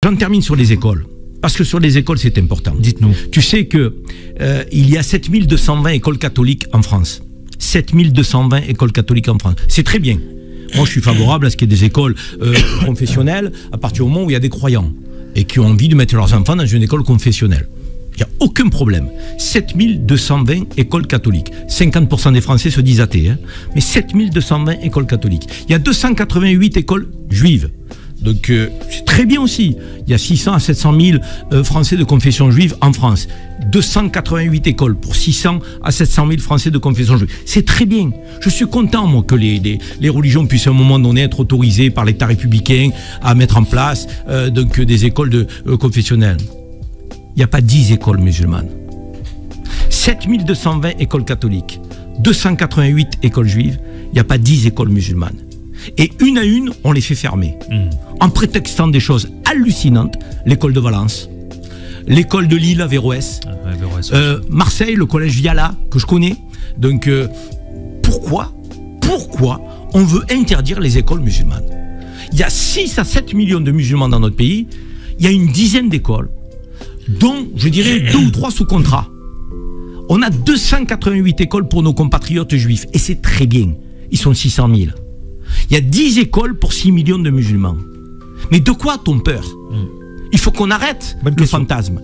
J'en termine sur les écoles. Parce que sur les écoles, c'est important. Dites-nous. Tu sais que il y a 7220 écoles catholiques en France. 7220 écoles catholiques en France. C'est très bien. Moi, je suis favorable à ce qu'il y ait des écoles confessionnelles à partir du moment où il y a des croyants et qui ont envie de mettre leurs enfants dans une école confessionnelle. Il n'y a aucun problème. 7220 écoles catholiques. 50% des Français se disent athées. Hein, mais 7220 écoles catholiques. Il y a 288 écoles juives. Donc c'est très bien aussi. Il y a 600 à 700 000 Français de confession juive en France. 288 écoles pour 600 à 700 000 Français de confession juive. C'est très bien. Je suis content, moi, que les religions puissent à un moment donné être autorisées par l'État républicain à mettre en place donc, des écoles confessionnelles. Il n'y a pas 10 écoles musulmanes. 7220 écoles catholiques. 288 écoles juives. Il n'y a pas 10 écoles musulmanes. Et une à une, on les fait fermer. En prétextant des choses hallucinantes. L'école de Valence, l'école de Lille à Véroès, Marseille, le collège Viala, que je connais. Donc, pourquoi on veut interdire les écoles musulmanes? Il y a 6 à 7 millions de musulmans dans notre pays. Il y a une dizaine d'écoles, dont, je dirais, 2 ou 3 sous contrat. On a 288 écoles pour nos compatriotes juifs. Et c'est très bien. Ils sont 600 000. Il y a 10 écoles pour 6 millions de musulmans. Mais de quoi a-t-on peur? Il faut qu'on arrête le fantasme.